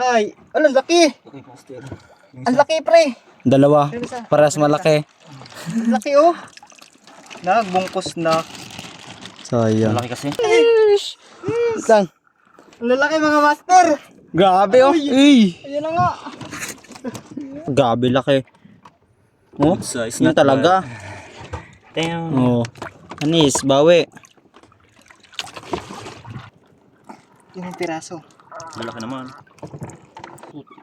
Ay, ang laki. Ang laki, pre. Dalawa. Parehas malaki. Ang laki, oh. Nagbungkos na. Sayang. Malaki kasi. Isang. Ang lalaki, mga master. Grabe oh. Ay. Ayan na nga. Grabe laki. Oh, Size yun talaga. Damn. Oh. Anis, bawi. Yun ang piraso. Malaki naman.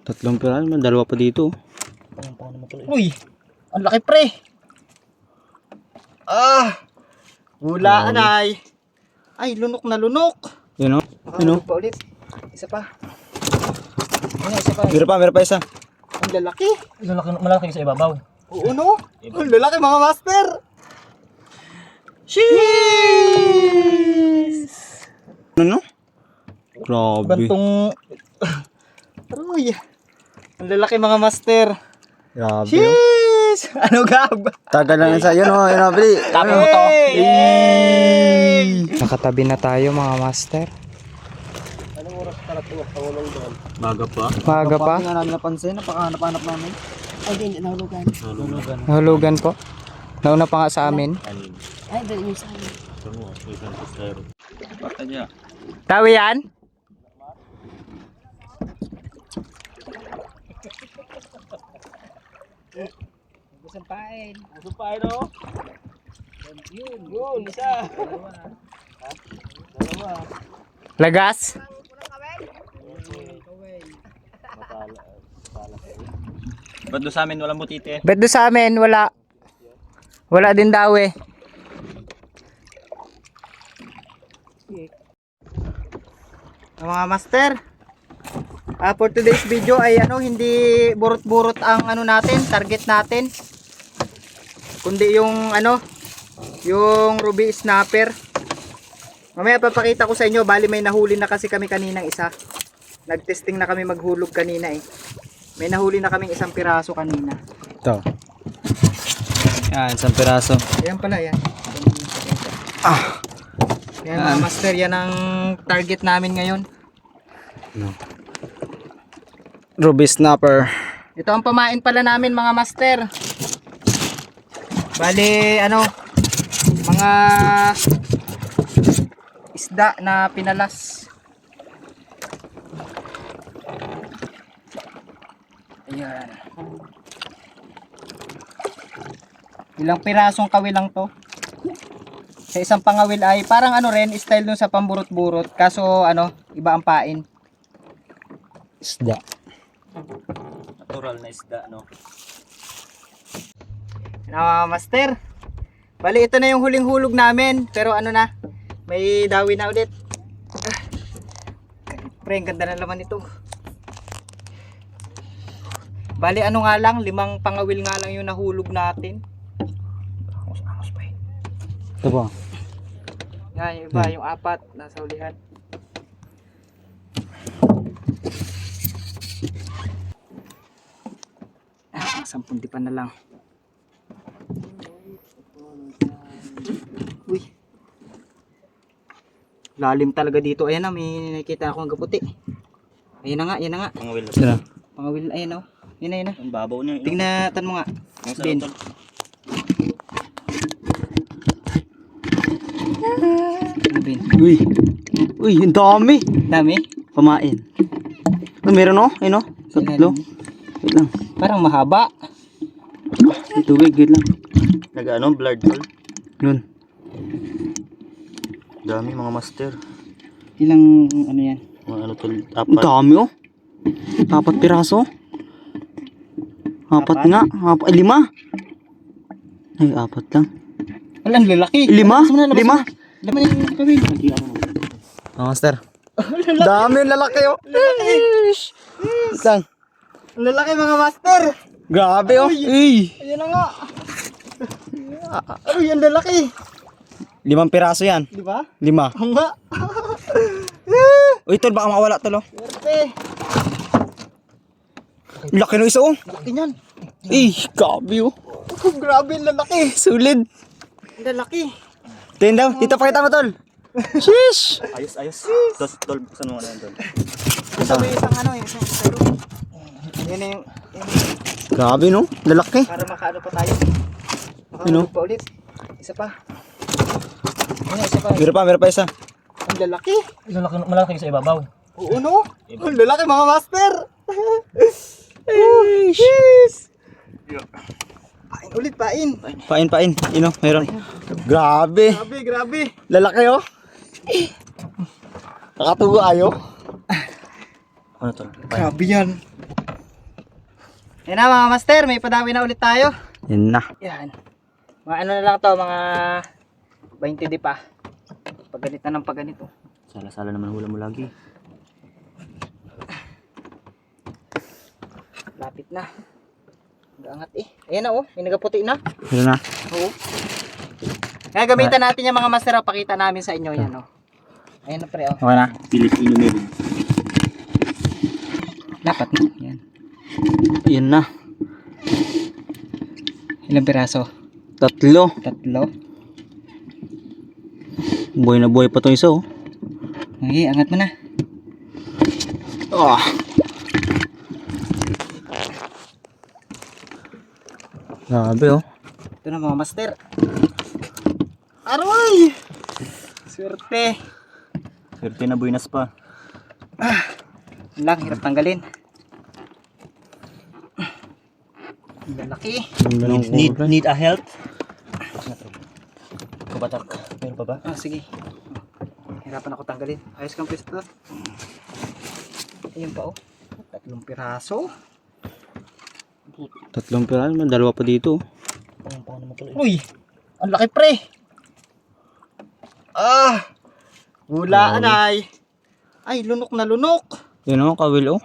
Tatlong piraso, dalawa pa dito. Uy, ang laki, pre. Hulaan ay. Ay, lunok na lunok. Yun oh. Yun oh. Pa ulit. Isa pa. Ano, isa pa. Meron pa isa. Ang lalaki. Malaki sa ibabaw. Oo, no? Ang lalaki, mga master. Cheese! Ano no? Grabe. Bantong... Aroy. Ang lalaki, mga master. Grabe oh. Cheese! Ano, Gab? Tagal lang sa yun oh. Yun oh, bili. Tapo mo to. Nakatabi na tayo, mga master. Baga pa. Maaga pa. Hindi nga namin napansin. Napakahanap-hanap namin. Ay, hindi, nahulugan. Nahulugan po. Nauna pa nga sa amin. Ay, doon yung sa amin. Tawi yan? Sampain. Sampain o. Yun, isa. Lagas? Ba't doon sa amin walang butite? Bet do sa amin, wala. Wala din daw eh. Mga master, for today's video ay hindi burot-burot ang natin, target natin. Kundi yung yung ruby snapper. Mamaya papakita ko sa inyo, bali may nahuli na kasi kami kaninang isa. Nagtesting na kami maghulog kanina eh. May nahuli na kaming isang piraso kanina. Ito. Yan, isang piraso. Ayan pala yan. Yan mga master, yan ang target namin ngayon. No. Ruby snapper. Ito ang pamain pala namin, mga master. Bali mga isda na pinalas. Ayan. Ilang pirasong kawil lang to. Sa isang pangawil ay parang rin, style dun sa pamburot-burot. Kaso iba ang pain. Isda. Natural na isda, no? Master. Bali ito na yung huling hulog namin. Pero may dawi na ulit. Pre, ang ganda na laman ito. Bali nga lang, 5 pangawil nga lang yung nahulog natin. Angos pa yun. Ito ba? Yan, yung iba, yung 4 nasa ulihan. Sampung dipan na lang. Uy. Lalim talaga dito. Ayan na, may nakita akong kaputi. Ayan na nga, ayan na nga. Pangawil na. Sira. Pangawil, ayan o. Yan na, yan na. Ang babaw niya. Tingnan mo nga. Ang Ben. sarap. Ben. Uy. Uy, ang dami. Dami. Pamain. Meron oh. Ayun oh. Tatlo. Wait lang. Parang mahaba. May tubig. Wait lang. Blood pool. Yun. Dami mga master. Ilang yan? Mga tol, Ang dami oh. 4 piraso. 4 nga. 5. Ay, 4 lang. Alam, lalaki. 5. 5. Laman yung kawin. Master. Dami yung lalaki oh. Isang. Lalaki, mga master. Grabe oh. Uy. Ayan na nga. Ay, ang lalaki. 5 piraso yan. Di ba? 5. Ang nga. Uy, tol, baka mawala tol oh. Swerte. Laki ng isa oh. Laki niyan. Grabe oh. Oh, grabe, ang lalaki. Solid. Ang lalaki. Tingnan daw. Dito pakita mo tol. Sheesh. ayos. Tol, buksan mo na yan, tol. Ito may isang ano, isang isa doon. Yan na yung, Grabe no, lalaki. para makaano pa tayo. Ano? Makaano pa ulit. Isa pa. Ano, isa pa. Meron pa isa. Ang lalaki. Malaki sa ibabaw. Oo no? Ang lalaki mga master. Yes. Pain ulit, pain. Pain. Meron. Grabe. Grabe. Lalaki oh. Nakatugo ayo. Ano to? Grabe yan. Yan na mga master, may padawi na ulit tayo. Yan na. Yan. Mga ano na lang to, mga 20 di pa. Pagganito ng pagganito. Sala-sala naman hula mo lagi. Lapit na. Gaangat eh. Ayan na oh, may nagaputi na. Meron na. Oo. Kaya gamitan natin yung mga master, pakita namin sa inyo yan oh. Ayan na pre oh. Okay na. Filipino made. Dapat na. Yan. Yan na. Ilang piraso? 3. 3. Buhay na buhay pa to isa oh. Okay, angat mo na. Ah. Grabe oh. Ito na mga master. Aroy! Swerte. Swerte na buinas pa. Yun lang, hirap tanggalin. Ang lalaki. Need a help? Kabatak. Meron pa ba? Ah, sige. Hirapan ako tanggalin. Ayos kang pwesto. Ayun pa oh. 3 piraso. 3 piraso, may 2 pa dito. Uy! Ang laki pre! Ah! Hulaan ay! Lunok na lunok! Yan oh, kawil oh.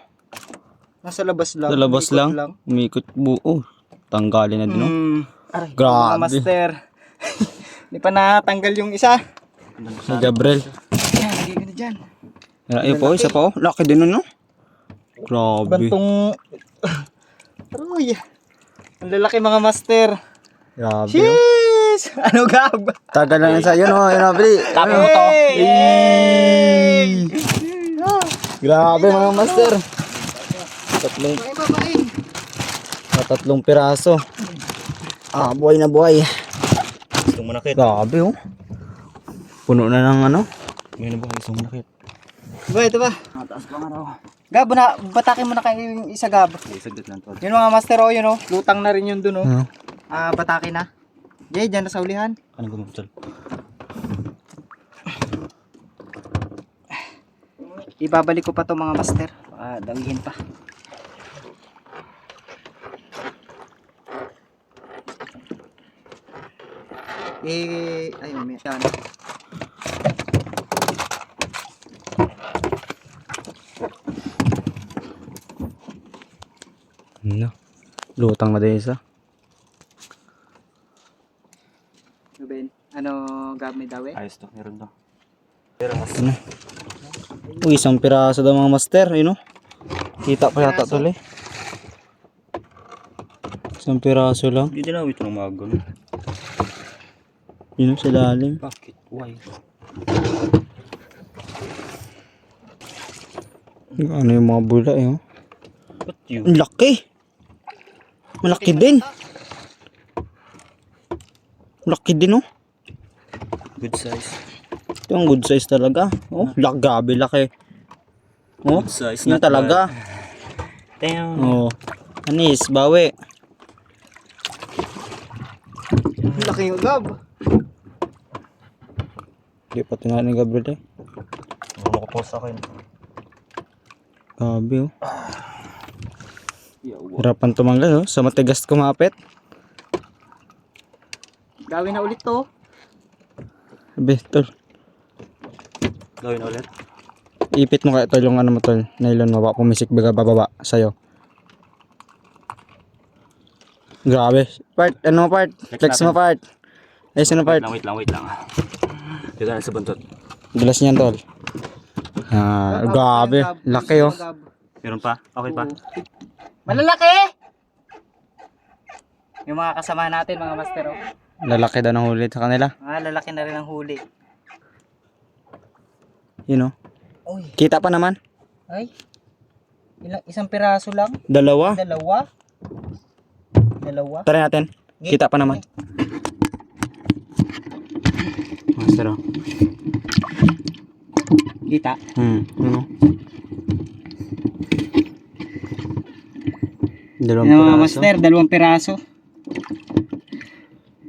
Nasa labas lang. Sa labas umikot lang. Umikot buo. Tanggalin na din oh. Aray, Grabe. mga master. Hindi pa natanggal yung isa. Si Gabriel. Ayan, lagay ko na dyan. Ayun po, isa pa oh. Laki din no. Grabe. Bantong... Aroy! Ang lalaki mga master. Grabe oh. Jeez! Ano gab? Tagal lang yan sa yun oh. Yun oh, Bri. Tapos mo to. Yay! Grabe mga master. 3 piraso. Ah, buhay na buhay. Gusto mo nakit. Grabe oh. Puno na ng ano. May nabuhay. Gusto mo nakit. Ito ba? Mataas pa nga raw. Gab, batakin mo na kayo yung isa Gab. Saglit lang to. Yun mga master oh, yun oh. Lutang na rin yun dun oh. Ano? Batakin na. Jay, dyan na sa ulihan. Anong gumutol? Ibabalik ko pa to mga master. Dawihin pa. Ayun, may yan. Ano? Lutang na din isa. Ruben, ano Gab may dawi? Ayos to. Meron to. Ano? Uy, 1 piraso daw mga master, yun oh. Kita pa yata tol eh. 1 piraso lang. Hindi din awit ng mga ganun. Yun oh, sa lalim. Bakit? Why? Ano yung mga bula eh oh. But you? Ang laki! Malaki din! Laki din oh. Good size. Ito yung good size talaga. Oh, grabe laki. Oh, Good size. yun talaga. Damn. Oh. Anis, bawi. Laki yung Gab. Hindi pa tingnan ni Gabriel eh. Ano ko post ako yun? Grabe oh. Hirapan tumanggal oh. Sa matigas kumapit. Gawin na ulit to. Sabi, tol. Gawin ulit. Ipit mo kaya tol yung ano mo tol. Nylon mo ba? Pumisik baga bababa sa'yo. Grabe. Part, ano mo part? Flex mo part. Ay, sino part? Wait lang. Dito na sa buntot. Dulas niyan tol. Ah, grabe. Laki oh. Meron pa? Okay pa? Malalaki! Yung mga kasama natin mga master oh. Lalaki daw ng huli sa kanila. Lalaki na rin ang huli. Yun oh. Uy. Kita pa naman. Ay. Isang piraso lang? Dalawa. Dalawa? Try natin. Kita pa naman. Master, oh. Kita? Ano? Dalawang Ano mga piraso. master, dalawang piraso.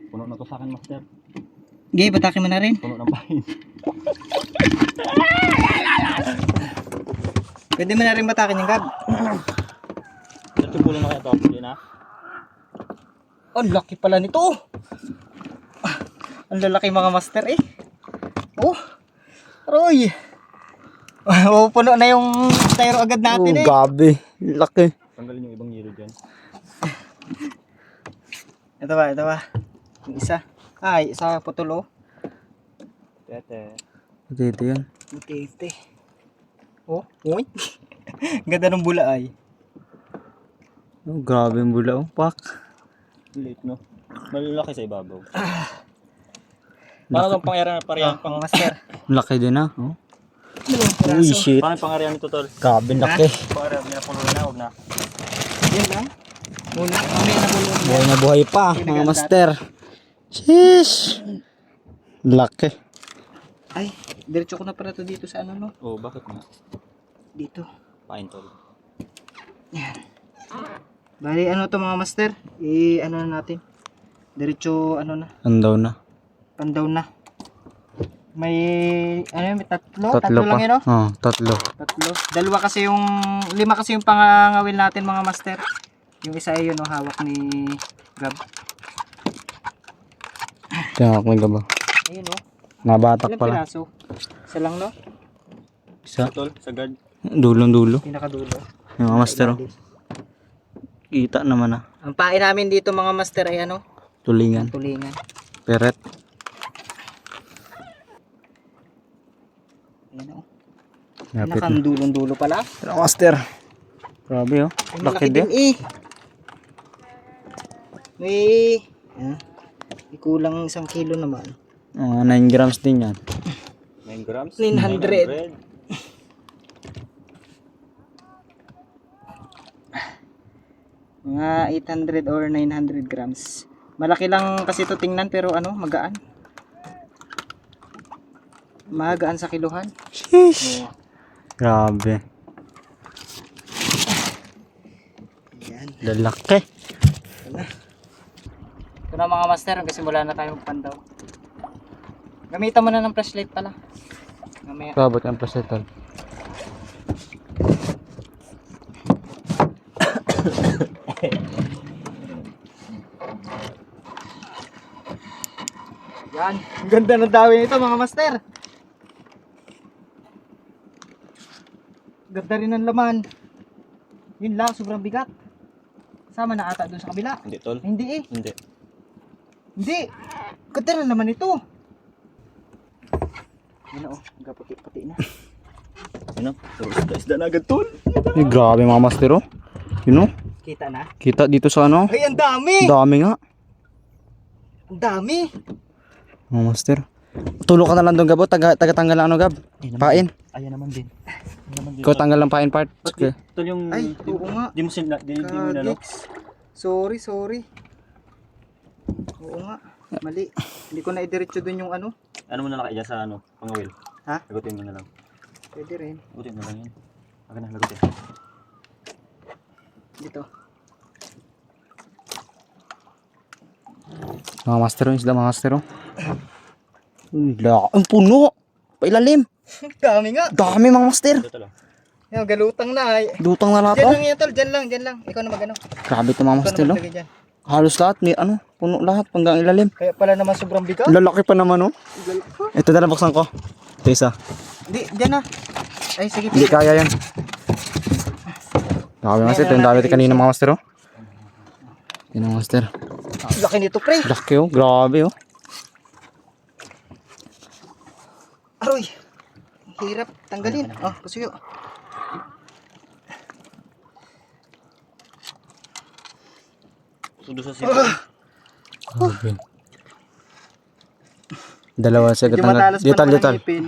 Puno na to sa akin, master. Gay, batake mo na rin. Puno ng pain. Pwede mo na rin batakin yung gab. Ito puno na kaya to. Hindi na. Oh, laki pala nito. Ah, ang lalaki mga master eh. Oh, Roy. Oh, puno na yung styro agad natin eh. Gabi. Laki. Tanggalin yung ibang yelo dyan. Ito ba? Yung isa. Ay, isa putulo. Tete. Dito yan. Butete. Oh, uy. Ganda ng bula ay. Oh, grabe yung bula, oh. Pak. Late, no? Malalaki sa ibabaw. Paano itong pangyarihan na parehang Pang master. Laki din, ah. Oh. Dalawang Uy, piraso. shit. Paano yung pangyarihan nito, tol? Grabe, laki. Pangyarihan, may napuno na, huwag na. Yan lang. Muna, mamaya na muna. Buhay na buhay pa, mga master. Sheesh. Laki. Ay, diretso ko na pala to dito sa ano no? Oh, bakit nga? Dito. Pain, tol. Bali ano to mga master? Ano na natin? Diretso ano na? Andaw na. Pandaw na. May ano yun? May tatlo? Tatlo lang pa. yun no? Oh, tatlo. Tatlo. Lima kasi yung pangangawil natin mga master. Yung isa ay yun no, hawak ni Gab. Kaya ako may gaba. Ayun no. Nabatak Ilang pala. piraso? Isa lang no? Isa. Tol, sagad. Dulong-dulo. Pinakadulo. Yung mga master, oh. Kita naman, ah. Ang pain namin dito mga master ay ano? Tulingan. Tulingan. Peret. Ayan o. Lapit na. Pinakandulong-dulo pala. Pero master. Grabe, oh. Ay, Laki malaki din. eh. May kulang 1 kilo naman. 9 grams din yan. 9 grams? 900. Mga 800 or 900 grams. Malaki lang kasi ito tingnan pero ano, magaan. Magaan sa kiluhan. Sheesh. Grabe. Yan. Lalaki. Ito na mga master, kasi mula na tayo magpandaw. Gamitan mo na ng flashlight pala. Mamaya. Kabot ang plasetal. Yan. Ang ganda ng dawin nito mga master. Ganda rin ng laman. Yun lang, sobrang bigat. Sama na ata dun sa kabila. Hindi, tol. Ay, hindi eh. Hindi. Hindi. Ganda na naman ito. Yan o. Puti-puti na. Ano? Puro isda na agad, tol. Ay, grabe mga master, oh. Yun, oh. Kita na. Kita dito sa ano. Ay, ang dami. Dami nga. Ang dami. Mga master. Tulog ka na lang doon, Gab. Tagatanggal lang ano, Gab. Pain. Ayan naman din. Ayan naman din. Ikaw tanggal lang pain part. Okay. Tol, yung... Ay, oo nga. Di mo ano? Kagix. Sorry. Oo nga. Mali. Hindi ko na idiretso dun yung ano. Ano mo na lang kaya sa ano? Pangawil. Ha? Lagutin mo na lang. Pwede rin. Lagutin mo na lang yan. Akin na, lagutin. Dito. Mga master, yung isda mga master, oh. Uy, ang puno. Pailalim. Dami nga. Dami mga master. Ito lang. Yan, galutang na. Ay. Lutang na lahat, Diyan oh. lang yan tol. Diyan lang. Ikaw na magano. Grabe ito mga Ikaw master, na oh. maglagay dyan. Halos lahat, may ano, puno lahat, hanggang ilalim. Kaya pala naman sobrang bigat. Lalaki pa naman, oh. Ito na lang buksan ko. Ito isa. Hindi, diyan na. Ay, sige. Hindi kaya yan. Grabe mga master, ito yung dami kanina mga master, oh. Yan ang master. Laki nito, pre. Laki, oh. Grabe, oh. Aroy. Hirap tanggalin. Oh, pasuyo. Sudo sa sipon. Grabe. Dalawa siya Medyo katanggal. matalas pa Dital, naman ang dital. ngipin.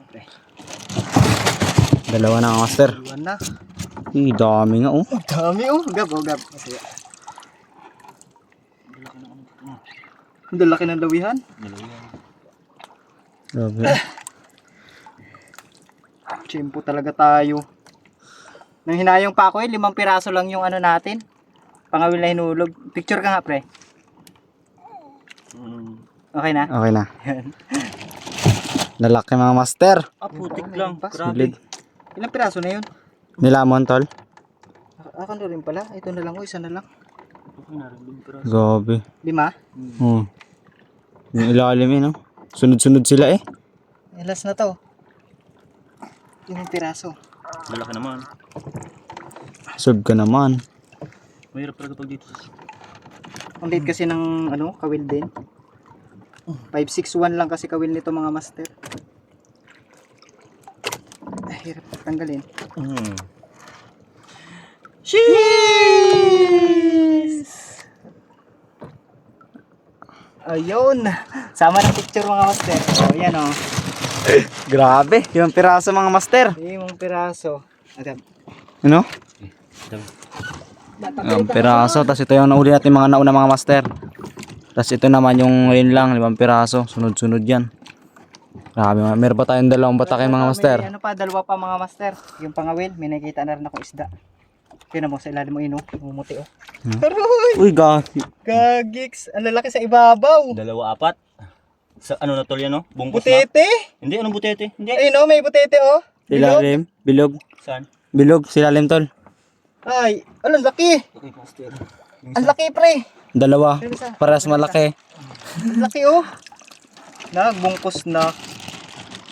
Okay. Dalawa na mga master. Iwan na. Dami nga oh. Ang dami oh. Gab, oh gab. Masaya. Ang laki ng lawihan. Grabe. Tiyempo talaga tayo. Nang hinayong pa ako 5 piraso lang yung ano natin. Pangawil na hinulog. Picture ka nga pre. Okay na? Okay na. Lalaki mga master. Putik lang. Solid. Ilang piraso na yun? Nilamon tol. Akan na rin pala. Ito na lang isa na lang. Grabe. 5? Oh. Yung ilalim eh no. Sunod-sunod sila eh. Ilas na to. 5 piraso. Malaki naman. Sub ka naman. Mahirap talaga pag dito. Ang late kasi ng ano, kawil din. 561 lang kasi kawil nito mga master. Ay, hirap tanggalin. Cheese! Ayun. Sama ng picture mga master. O, yan o. Grabe. Yung piraso mga master. 5 piraso. Adam. You know? Yung piraso. Tapos ito yung nauli natin mga nauna mga master. Tapos ito naman yung ngayon lang. 5 piraso. Sunod-sunod yan. Grabe. Meron pa tayong 2 batake mga master. May ano pa, 2 pa mga master. Yung pangawil, may nakikita na rin ako isda. Tingnan mo sa ilalim mo ino, mumuti oh. Aroy! Uy, gagi. Gagiks, ang lalaki sa ibabaw. 2, 4. Sa ano na tol yan no? Bungkus na? Butete? Hindi, anong butete? Hindi. Ayun oh, may butete oh. Bilog. Ilalim. Bilog. Saan? Bilog. Silalim tol. Ay, ang laki. Okay, master. Ang laki pre. 2. Paras malaki. Ang laki oh. Nagbungkus na.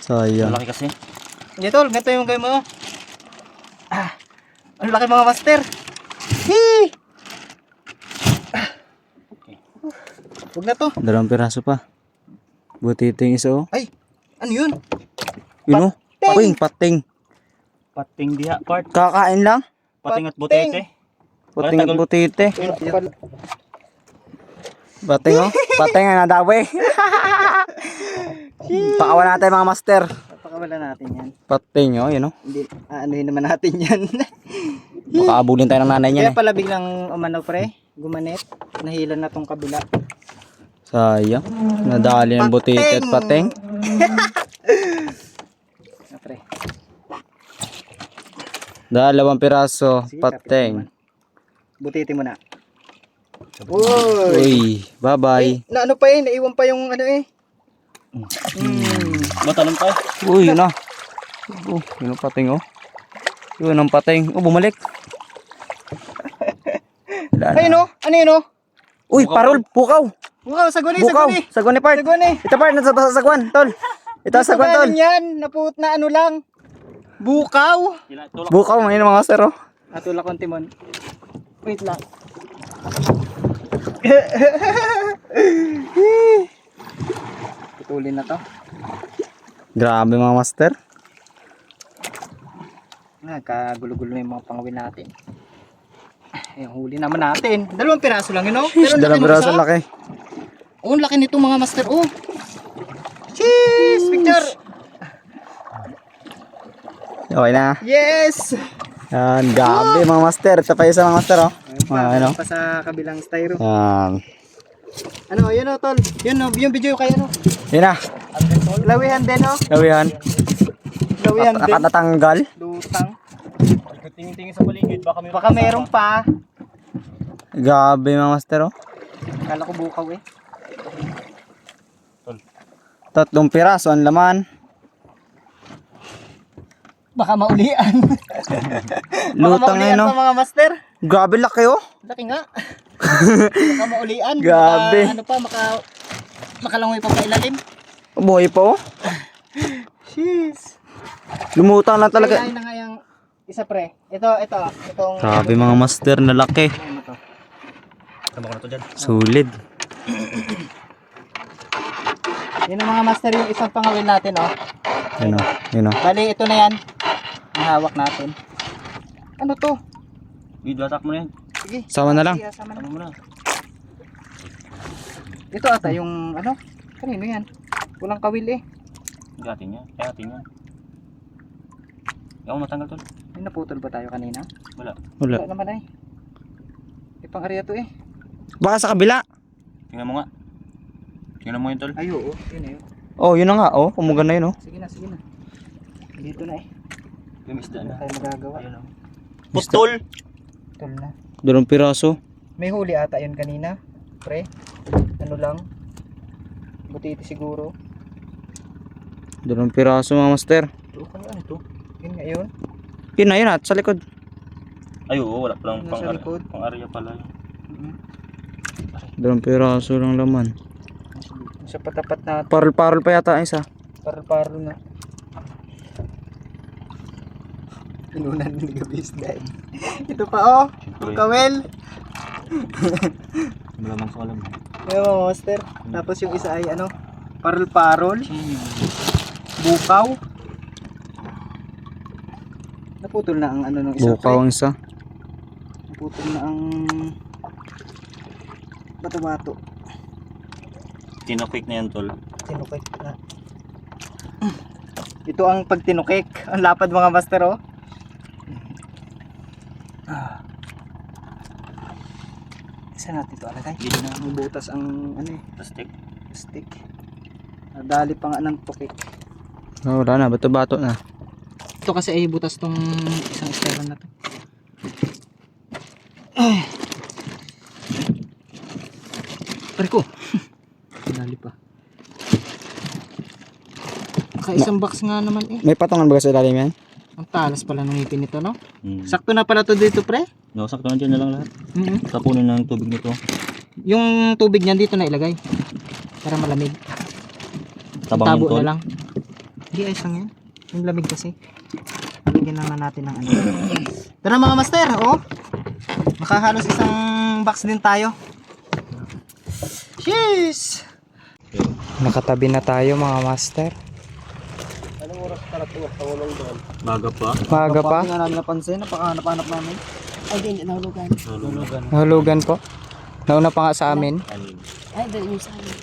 Sayang. Malaki kasi. Ito, ganito yung game mo. Ah, ang laki mga master. Hee! Huwag na to. 2 piraso pa. Butiting isa oh. Ay, ano yun? Yun oh. Uy, pating. Pating diha part. Kakain lang. Pating at butete. Pating at butite. Pal- Pating oh. Pating na nadawi. Pakawan natin mga master. Papakawala natin yan. Pating oh, yun oh. Hindi, anuhin naman natin yan. Baka abulin tayo ng nanay niyan Kaya eh. pala biglang umano pre, gumanet. Nahilan na tong kabila. Sayang. Nadali ng butite at pating. Na, pre. 2 piraso, Sige, pating. Butiti mo na. Uy! Uy, bye-bye. Na ano pa eh, naiwan pa yung ano eh. Matalong pa. Uy, yun na. Yun ang pating oh. Yun ang pating. Oh, bumalik. Wala na. Ayun oh, ano yun oh? Uy, parol, pukaw. Bukaw, saguni, Bukaw. saguni. Sagwan ni part. Saguni. Ito part, nasa sagwan, tol. Ito sagwan, tol. Galing yan, naput na ano lang. Bukaw. Tulak. Bukaw, ngayon mga sir oh. Atula konti mon. Wait lang. Putulin na to. Grabe mga master. Nagkagulo-gulo na yung mga pangawin natin. Yung huli naman natin. 2 piraso lang yun, no? Pero ang laki 2 nung piraso isa. laki. Oh, ang laki nito mga master. Oh. Cheese! Picture! Okay na. Yes! Yan, gabi mga master. Ito pa isa mga master oh. Ano? Pa sa kabilang styro. Yan. Ano, yun o, tol. Yun o, yung video kayo, no? Yan na. Lawihan din, no? Gawihan. Lawihan din. Nakatatanggal. Lutang. Tingin-tingin sa paligid Baka meron pa. Gabi mga master oh. Kala ko bukaw eh. 3 piraso ang laman. Baka maulian. Lutang Baka na maulian no. pa mga master. Grabe laki oh. Laki nga. Baka maulian. Grabe. Baka, ano pa, makalangoy pa pa ilalim. Buhay pa oh. Jeez. Lumutang lang talaga. Kaya na nga yung isa pre. Itong. Grabe mga master na laki. Ano to? Tama ko na to dyan. Solid. Yun ang mga master yung isang pangawin natin, oh. Yun oh. Yun oh. Bali, ito na yan. Ang hawak natin. Ano to? Idlatak mo na yan. Sige. Sama na lang. Sige, sama na. Tama mo na. Ito ata yung ano? Kanino yan? Walang kawil eh. Atin yan. Kaya atin yan. Ako matanggal tol. May naputol ba tayo kanina? Wala. Wala. Wala naman ay. Pang area to eh. Baka sa kabila. Tingnan mo nga. Tingnan mo yun tol. Ay oo, yun eh. Oh, yun na nga. Oh, kumugan na yun oh. Sige na, sige na. Dito na eh. Yung isda Wala na. tayo magagawa. Ayun o. Putol! Tol na. 2 piraso. May huli ata yun kanina. Pre. Ano lang. Butiti siguro. 2 piraso mga master. Ito, ano ito? Yun nga yun. Yun na yun at sa likod. Ay oo, wala palang Nasa likod. pang area pala. Mm 2 piraso lang laman. Sa patapat na Parol-parol pa yata ang isa. paro na. Inunan ni Gabis dahil. Ito pa oh. Siyempre. Kawel. Malamang sa alam. Ayun mga master. Tapos yung isa ay ano? Parol-parol. Bukaw. Naputol na ang ano nung isa. Bukaw ang isa. Naputol na ang bato-bato. Tinokik na yan tol. Tinukik na. Ito ang pagtinukik. Ang lapad mga master oh. Isa natin ito alagay. Hindi na butas ang ano eh. Plastic. Stick. Nadali pa nga ng tukik. Oh, wala na. Bato-bato na. Ito kasi ay butas tong isang styron na to. Ay. Pare ko. Nadali pa. Isang box nga naman eh. May patungan ba sa ilalim yan? Ang talas pala ng ngipin nito no? Hmm. Sakto na pala to dito pre. No, sakto na dyan na lang lahat. Tapunin ng tubig nito. Yung tubig niyan dito na ilagay. Para malamig. Tabang Tabo yung tol. na lang. Hindi ayos lang yan. Yung lamig kasi. Lalagyan naman natin ng ano. Tara mga master, oh. Makahalos isang box din tayo. Jeez! Nakatabi na tayo mga master. Baga pa. Maaga pa. Hindi nga namin napansin. Napakahanap-hanap namin. Ay, din, nahulugan. Nahulugan po. Nauna pa nga sa amin. Ay, doon yung sa amin.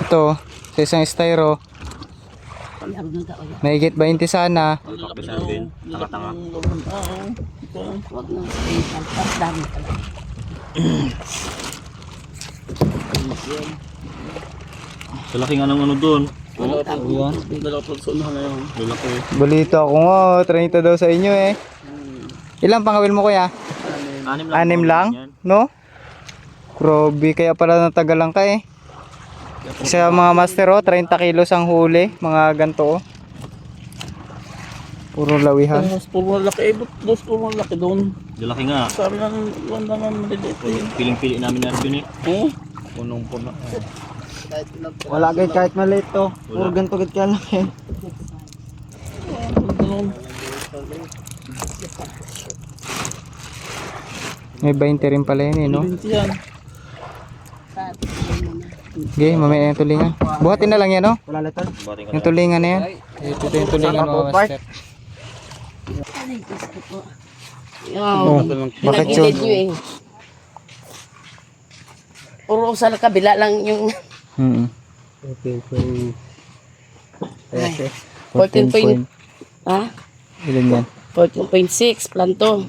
Ito, sa isang styro. Ang duda o yan. Mahigit 20 sana. Pagkakapit namin. Tanga-tanga. Huwag nang sabihin. Ang dami pala. Sa laki nga ng ano doon. Oo, yan. lalaki. Balito ako nga, 30 daw sa inyo eh. Ilang pangawil mo kuya? 6 lang? No? Grabe, kaya pala natagalan ka eh. Sa mga master oh, 30 kilos ang huli, mga ganto oh. Puro lawihan. Puro laki, dos puro laki doon. Lalaki nga. Sabi ng wanda ng maliliit eh. Piling-pili namin na rin eh. Punong-puno. Wala gay kahit maliit to. Puro ganto gid ka lang eh. May 20 rin pala yun eh no? Yan. Okay, mamaya yung tulingan. Buhatin na lang yan no? Bating ka Yung tulingan na yan. Ito yung tulingan mga master. Ay, gusto po. Oh, bakit yun? Pinagilid nyo eh. Puro sa kabila lang yung Okay, 14 point. Ha? Ilan yan? 14.6 planto.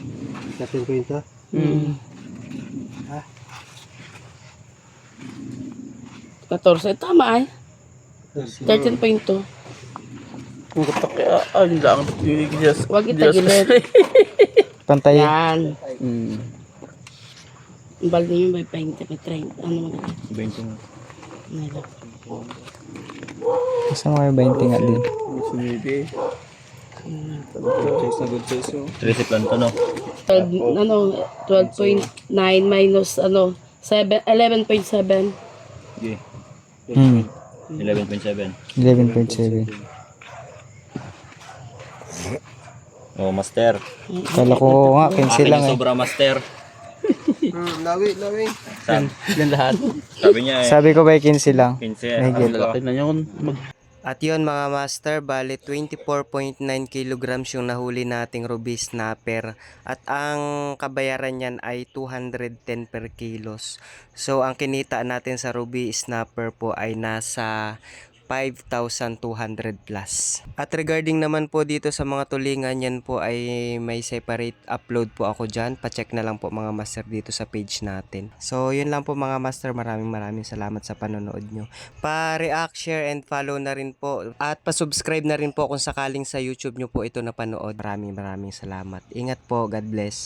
14.2? Hmm. 14, tama ay. 13.2. Kaya, ay, lang. Just, Huwag itagilid. Pantay. Yan. Hmm. Ang balde nyo may 20, may 30. Ano mga 20 nga. nila. Gusto mo yung 20 nga din. Good size oh. 13 planto no. 12.9 minus ano, 11.7. Okay. Hmm. 11.7. 11.7. Oh, master. Kala ko nga, 15 lang eh. Sobra master. lawi. Saan? Yan lahat. Sabi niya eh. Sabi ko ba 15 lang? 15. Mahigit. Laki na yun. At yun mga master, bali 24.9 kilograms yung nahuli nating ruby snapper. At ang kabayaran niyan ay 210 per kilos. So ang kinita natin sa ruby snapper po ay nasa 5,200 plus. At regarding naman po dito sa mga tulingan, yan po ay may separate upload po ako dyan. Pacheck na lang po mga master dito sa page natin. So yun lang po mga master, maraming salamat sa panonood nyo. Pa-react, share, and follow na rin po. At pa-subscribe na rin po kung sakaling sa YouTube nyo po ito napanood. Maraming salamat. Ingat po, God bless.